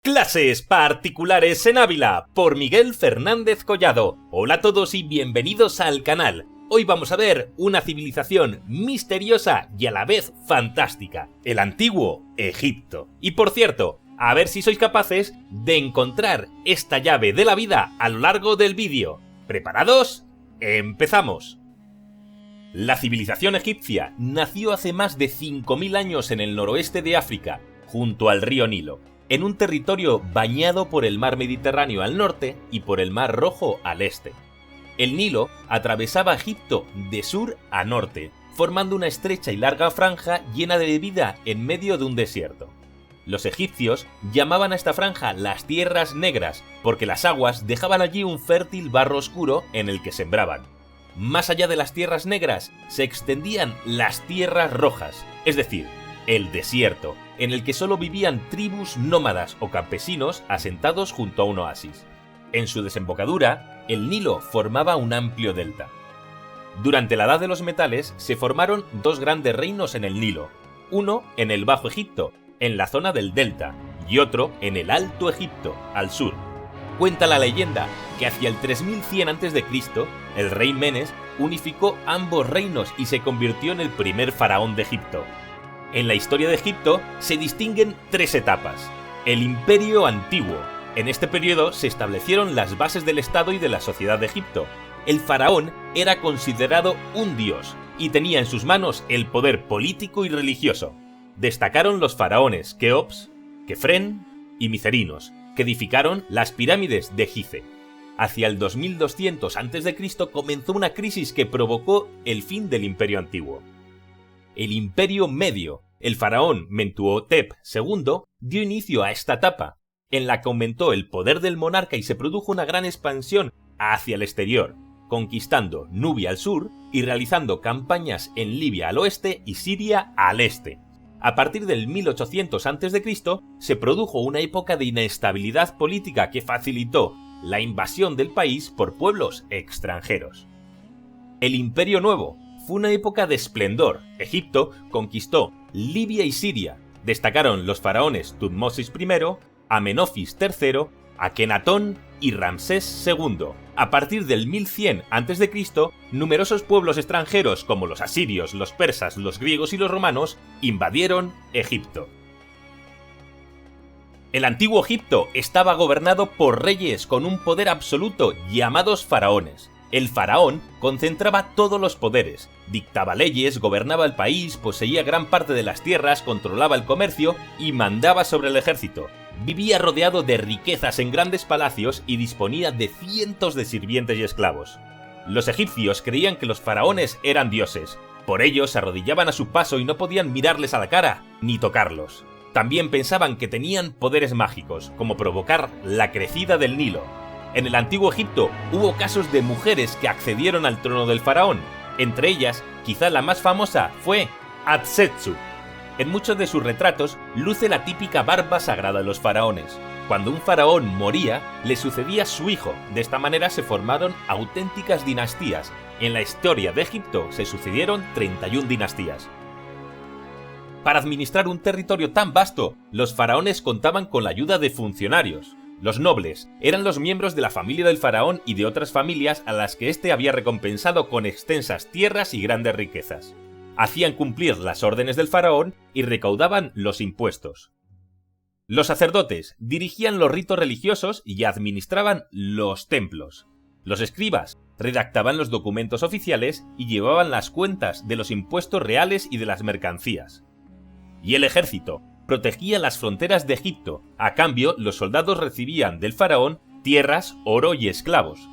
Clases particulares en Ávila por Miguel Fernández Collado. Hola a todos y bienvenidos al canal. Hoy vamos a ver una civilización misteriosa y a la vez fantástica, el antiguo Egipto. Y por cierto, a ver si sois capaces de encontrar esta llave de la vida a lo largo del vídeo. ¿Preparados? ¡Empezamos! La civilización egipcia nació hace más de 5000 años en el noroeste de África, junto al río Nilo, en un territorio bañado por el mar Mediterráneo al norte y por el mar Rojo al este. El Nilo atravesaba Egipto de sur a norte, formando una estrecha y larga franja llena de vida en medio de un desierto. Los egipcios llamaban a esta franja las Tierras Negras, porque las aguas dejaban allí un fértil barro oscuro en el que sembraban. Más allá de las Tierras Negras se extendían las Tierras Rojas, es decir, el desierto, en el que solo vivían tribus nómadas o campesinos asentados junto a un oasis. En su desembocadura, el Nilo formaba un amplio delta. Durante la Edad de los Metales se formaron dos grandes reinos en el Nilo, uno en el Bajo Egipto, en la zona del delta, y otro en el Alto Egipto, al sur. Cuenta la leyenda que hacia el 3100 a.C., el rey Menes unificó ambos reinos y se convirtió en el primer faraón de Egipto. En la historia de Egipto se distinguen tres etapas. El Imperio Antiguo. En este periodo se establecieron las bases del Estado y de la sociedad de Egipto. El faraón era considerado un dios y tenía en sus manos el poder político y religioso. Destacaron los faraones Keops, Kefren y Micerinos, que edificaron las pirámides de Gizeh. Hacia el 2200 a.C. comenzó una crisis que provocó el fin del Imperio Antiguo. El Imperio Medio, el faraón Mentuhotep II, dio inicio a esta etapa, en la que aumentó el poder del monarca y se produjo una gran expansión hacia el exterior, conquistando Nubia al sur y realizando campañas en Libia al oeste y Siria al este. A partir del 1800 a.C. se produjo una época de inestabilidad política que facilitó la invasión del país por pueblos extranjeros. El Imperio Nuevo fue una época de esplendor. Egipto conquistó Libia y Siria. Destacaron los faraones Tutmosis I, Amenofis III, Akenatón y Ramsés II. A partir del 1100 a.C., numerosos pueblos extranjeros como los asirios, los persas, los griegos y los romanos invadieron Egipto. El antiguo Egipto estaba gobernado por reyes con un poder absoluto llamados faraones. El faraón concentraba todos los poderes, dictaba leyes, gobernaba el país, poseía gran parte de las tierras, controlaba el comercio y mandaba sobre el ejército. Vivía rodeado de riquezas en grandes palacios y disponía de cientos de sirvientes y esclavos. Los egipcios creían que los faraones eran dioses, por ello se arrodillaban a su paso y no podían mirarles a la cara ni tocarlos. También pensaban que tenían poderes mágicos, como provocar la crecida del Nilo. En el antiguo Egipto hubo casos de mujeres que accedieron al trono del faraón. Entre ellas, quizá la más famosa fue Hatshepsut. En muchos de sus retratos luce la típica barba sagrada de los faraones. Cuando un faraón moría, le sucedía su hijo. De esta manera se formaron auténticas dinastías. En la historia de Egipto se sucedieron 31 dinastías. Para administrar un territorio tan vasto, los faraones contaban con la ayuda de funcionarios. Los nobles eran los miembros de la familia del faraón y de otras familias a las que éste había recompensado con extensas tierras y grandes riquezas. Hacían cumplir las órdenes del faraón y recaudaban los impuestos. Los sacerdotes dirigían los ritos religiosos y administraban los templos. Los escribas redactaban los documentos oficiales y llevaban las cuentas de los impuestos reales y de las mercancías. Y el ejército protegía las fronteras de Egipto. A cambio, los soldados recibían del faraón tierras, oro y esclavos.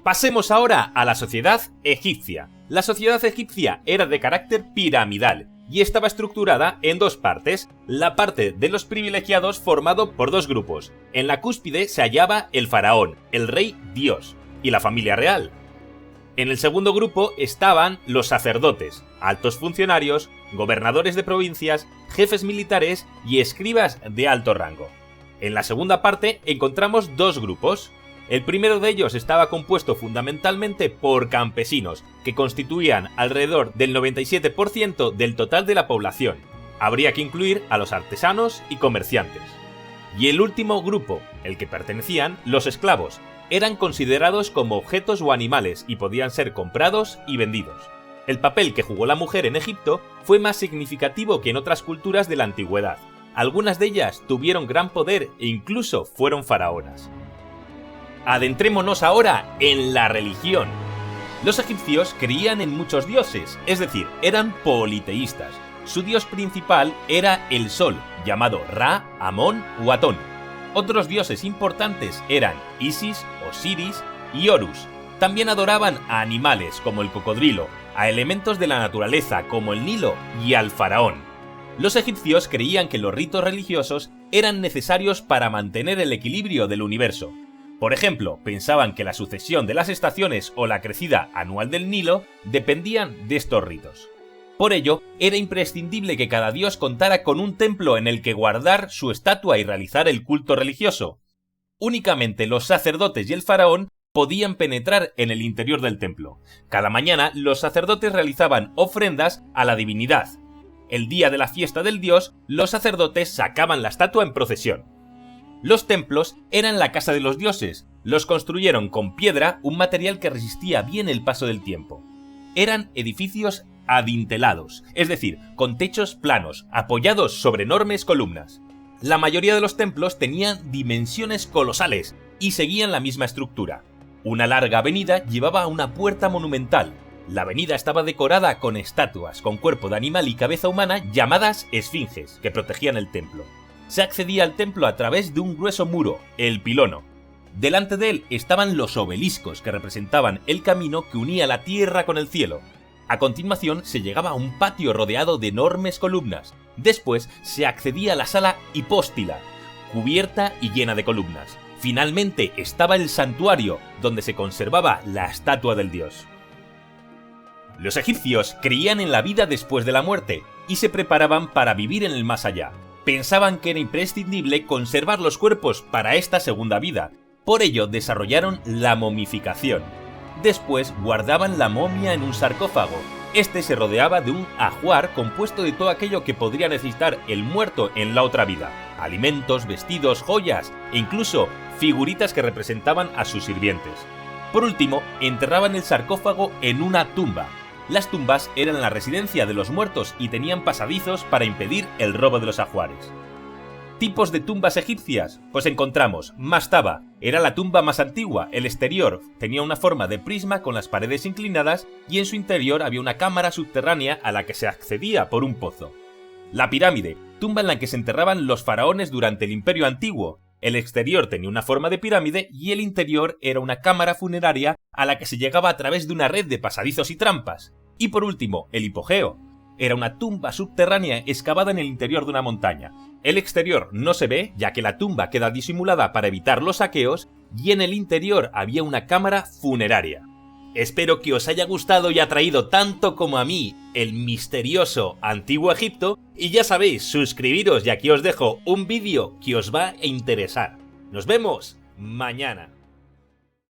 Pasemos ahora a la sociedad egipcia. La sociedad egipcia era de carácter piramidal y estaba estructurada en dos partes. La parte de los privilegiados formado por dos grupos. En la cúspide se hallaba el faraón, el rey dios, y la familia real. En el segundo grupo estaban los sacerdotes, altos funcionarios, gobernadores de provincias, jefes militares y escribas de alto rango. En la segunda parte encontramos dos grupos. El primero de ellos estaba compuesto fundamentalmente por campesinos, que constituían alrededor del 97% del total de la población. Habría que incluir a los artesanos y comerciantes. Y el último grupo, el que pertenecían los esclavos, eran considerados como objetos o animales y podían ser comprados y vendidos. El papel que jugó la mujer en Egipto fue más significativo que en otras culturas de la antigüedad. Algunas de ellas tuvieron gran poder e incluso fueron faraonas. Adentrémonos ahora en la religión. Los egipcios creían en muchos dioses, es decir, eran politeístas. Su dios principal era el sol, llamado Ra, Amón o Atón. Otros dioses importantes eran Isis, Osiris y Horus. También adoraban a animales como el cocodrilo, a elementos de la naturaleza como el Nilo y al faraón. Los egipcios creían que los ritos religiosos eran necesarios para mantener el equilibrio del universo. Por ejemplo, pensaban que la sucesión de las estaciones o la crecida anual del Nilo dependían de estos ritos. Por ello, era imprescindible que cada dios contara con un templo en el que guardar su estatua y realizar el culto religioso. Únicamente los sacerdotes y el faraón podían penetrar en el interior del templo. Cada mañana los sacerdotes realizaban ofrendas a la divinidad. El día de la fiesta del dios, los sacerdotes sacaban la estatua en procesión. Los templos eran la casa de los dioses. Los construyeron con piedra, un material que resistía bien el paso del tiempo. Eran edificios adintelados, es decir, con techos planos, apoyados sobre enormes columnas. La mayoría de los templos tenían dimensiones colosales y seguían la misma estructura. Una larga avenida llevaba a una puerta monumental. La avenida estaba decorada con estatuas con cuerpo de animal y cabeza humana llamadas esfinges, que protegían el templo. Se accedía al templo a través de un grueso muro, el pilono. Delante de él estaban los obeliscos, que representaban el camino que unía la tierra con el cielo. A continuación se llegaba a un patio rodeado de enormes columnas. Después se accedía a la sala hipóstila, cubierta y llena de columnas. Finalmente estaba el santuario, donde se conservaba la estatua del dios. Los egipcios creían en la vida después de la muerte y se preparaban para vivir en el más allá. Pensaban que era imprescindible conservar los cuerpos para esta segunda vida. Por ello desarrollaron la momificación. Después guardaban la momia en un sarcófago. Este se rodeaba de un ajuar compuesto de todo aquello que podría necesitar el muerto en la otra vida: alimentos, vestidos, joyas e incluso figuritas que representaban a sus sirvientes. Por último, enterraban el sarcófago en una tumba. Las tumbas eran la residencia de los muertos y tenían pasadizos para impedir el robo de los ajuares. ¿Tipos de tumbas egipcias? Pues encontramos Mastaba, era la tumba más antigua. El exterior tenía una forma de prisma con las paredes inclinadas y en su interior había una cámara subterránea a la que se accedía por un pozo. La pirámide, tumba en la que se enterraban los faraones durante el Imperio Antiguo. El exterior tenía una forma de pirámide y el interior era una cámara funeraria a la que se llegaba a través de una red de pasadizos y trampas. Y por último, el hipogeo. Era una tumba subterránea excavada en el interior de una montaña. El exterior no se ve, ya que la tumba queda disimulada para evitar los saqueos, y en el interior había una cámara funeraria. Espero que os haya gustado y atraído tanto como a mí el misterioso Antiguo Egipto, y ya sabéis, suscribiros y aquí os dejo un vídeo que os va a interesar. Nos vemos mañana.